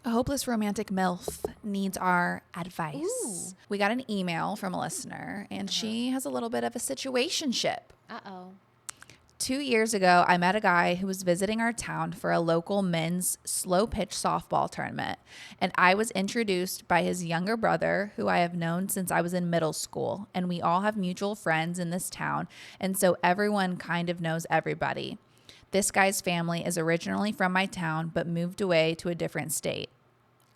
A hopeless romantic MILF needs our advice. Ooh. We got an email from a listener, and she has a little bit of a situationship. Uh-oh. 2 years ago, I met a guy who was visiting our town for a local men's slow pitch softball tournament. And I was introduced by his younger brother, who I have known since I was in middle school. And we all have mutual friends in this town. And so everyone kind of knows everybody. This guy's family is originally from my town, but moved away to a different state.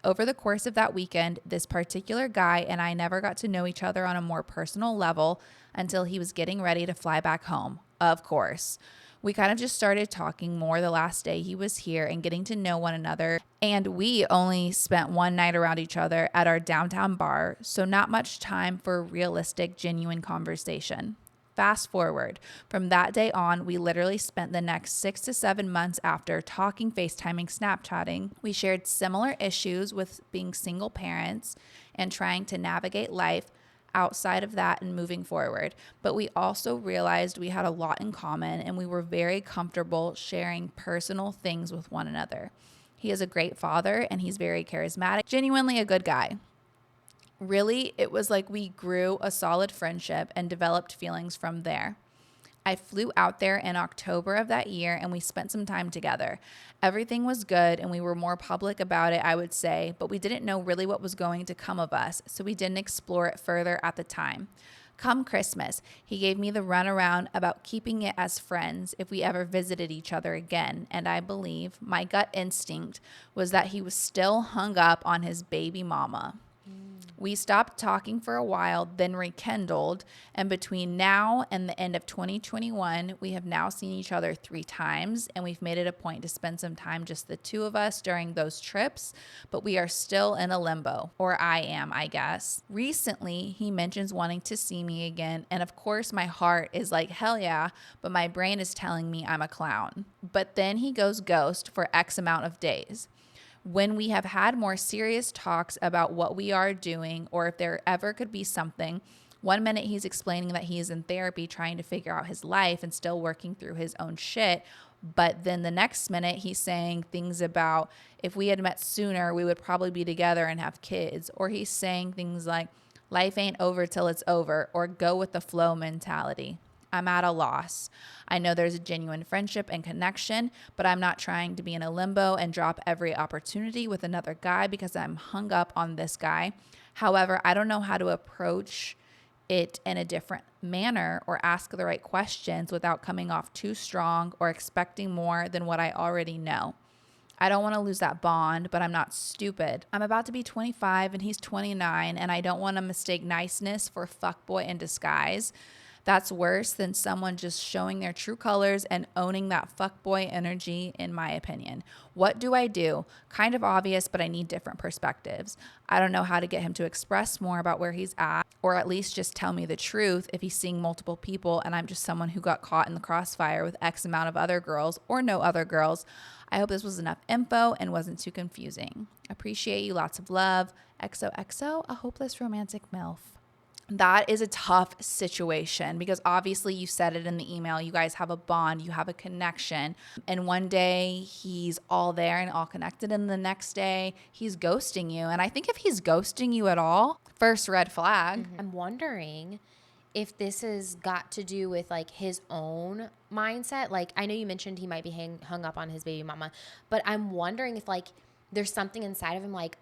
Over the course of that weekend, this particular guy and I never got to know each other on a more personal level until he was getting ready to fly back home. Of course. We kind of just started talking more the last day he was here and getting to know one another. And we only spent one night around each other at our downtown bar, so not much time for realistic, genuine conversation. Fast forward, from that day on, we literally spent the next 6 to 7 months after talking, FaceTiming, Snapchatting. We shared similar issues with being single parents and trying to navigate life outside of that and moving forward. But we also realized we had a lot in common and we were very comfortable sharing personal things with one another. He is a great father and he's very charismatic, genuinely a good guy. Really, it was like we grew a solid friendship and developed feelings from there. I flew out there in October of that year and we spent some time together. Everything was good and we were more public about it, I would say, but we didn't know really what was going to come of us, so we didn't explore it further at the time. Come Christmas, he gave me the runaround about keeping it as friends if we ever visited each other again, and I believe my gut instinct was that he was still hung up on his baby mama. We stopped talking for a while, then rekindled, and between now and the end of 2021, we have now seen each other 3 times, and we've made it a point to spend some time just the two of us during those trips, but we are still in a limbo, or I am, I guess. Recently, he mentions wanting to see me again, and of course my heart is like, hell yeah, but my brain is telling me I'm a clown. But then he goes ghost for X amount of days. When we have had more serious talks about what we are doing or if there ever could be something, one minute he's explaining that he is in therapy trying to figure out his life and still working through his own shit. But then the next minute he's saying things about if we had met sooner, we would probably be together and have kids. Or he's saying things like life ain't over till it's over or go with the flow mentality. I'm at a loss. I know there's a genuine friendship and connection, but I'm not trying to be in a limbo and drop every opportunity with another guy because I'm hung up on this guy. However, I don't know how to approach it in a different manner or ask the right questions without coming off too strong or expecting more than what I already know. I don't want to lose that bond, but I'm not stupid. I'm about to be 25 and he's 29, and I don't want to mistake niceness for fuckboy in disguise. That's worse than someone just showing their true colors and owning that fuckboy energy, in my opinion. What do I do? Kind of obvious, but I need different perspectives. I don't know how to get him to express more about where he's at, or at least just tell me the truth if he's seeing multiple people and I'm just someone who got caught in the crossfire with X amount of other girls or no other girls. I hope this was enough info and wasn't too confusing. Appreciate you. Lots of love. XOXO, a hopeless romantic MILF. That is a tough situation because obviously you said it in the email. You guys have a bond, you have a connection. And one day he's all there and all connected. And the next day he's ghosting you. And I think if he's ghosting you at all, first red flag. I'm wondering if this has got to do with like his own mindset. Like I know you mentioned he might be hung up on his baby mama, but I'm wondering if like there's something inside of him like,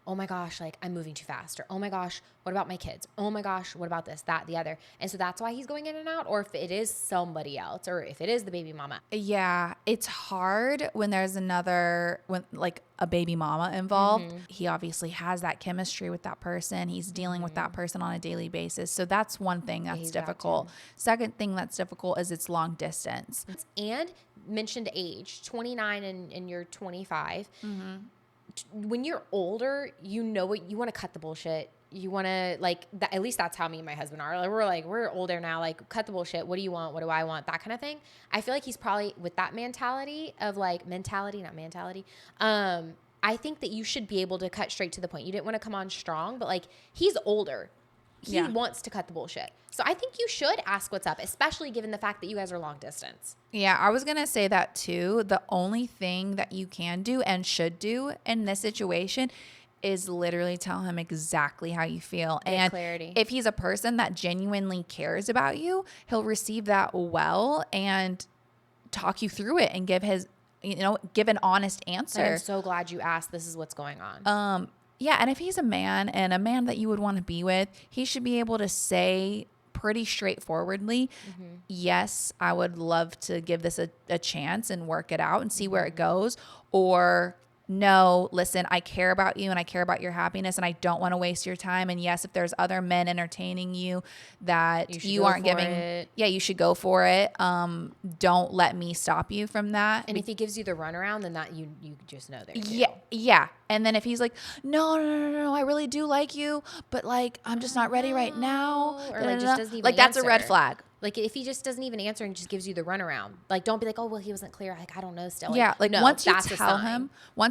oh my gosh, like I'm moving too fast, or oh my gosh, what about my kids? Oh my gosh, what about this, that, the other? And so that's why he's going in and out, or if it is somebody else, or if it is the baby mama. Yeah, it's hard when there's like a baby mama involved. He obviously has that chemistry with that person. He's dealing with that person on a daily basis. So that's one thing that's difficult. Second thing that's difficult is it's long distance. And mentioned age, 29 and you're 25. When you're older, you know what you want to cut the bullshit. You want to like that, at least that's how me and my husband are. Like, we're older now. Like, cut the bullshit. What do you want? What do I want? That kind of thing. I feel like he's probably with that mentality of like not mentality. I think that you should be able to cut straight to the point. You didn't want to come on strong, but like he's older. he wants to cut the bullshit. So I think you should ask what's up, especially given the fact that you guys are long distance. Yeah, I was going to say that too. The only thing that you can do and should do in this situation is literally tell him exactly how you feel. Get and clarity. if he's a person that genuinely cares about you, he'll receive that well and talk you through it and give an honest answer. I'm so glad you asked. This is what's going on. Yeah, and if he's a man and a man that you would want to be with, he should be able to say pretty straightforwardly, yes, I would love to give this a chance and work it out and see where it goes. Or no, listen, I care about you and I care about your happiness and I don't want to waste your time. And yes, if there's other men entertaining you that you aren't giving, you should go for it. Don't let me stop you from that. And if he gives you the runaround, then that you just know there. Yeah. And then if he's like, no, I really do like you, but like I'm just not ready right now, or like just doesn't even that's a red answer. flag. Like if he just doesn't even answer and just gives you the runaround, like don't be like, oh well, he wasn't clear. Like I don't know still. No, once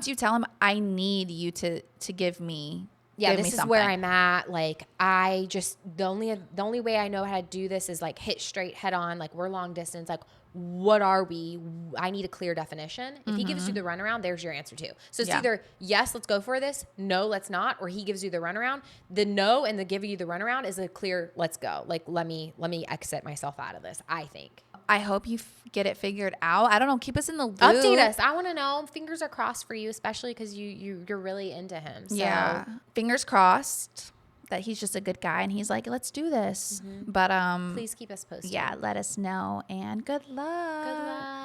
you tell him, I need you to give me. Yeah, this is where I'm at. Like I just the only way I know how to do this is like hit straight head on. Like we're long distance. Like what are we? I need a clear definition. If he gives you the runaround, there's your answer too. So it's either yes, let's go for this. No, let's not. Or he gives you the runaround. The no and the giving you the runaround is a clear let's go. Like let me exit myself out of this. I think. I hope you get it figured out. I don't know. Keep us in the loop. Update us. I want to know. Fingers are crossed for you, especially because you're really into him. So. Yeah. Fingers crossed that he's just a good guy and he's like, let's do this. But please keep us posted. Yeah, let us know and good luck. Good luck.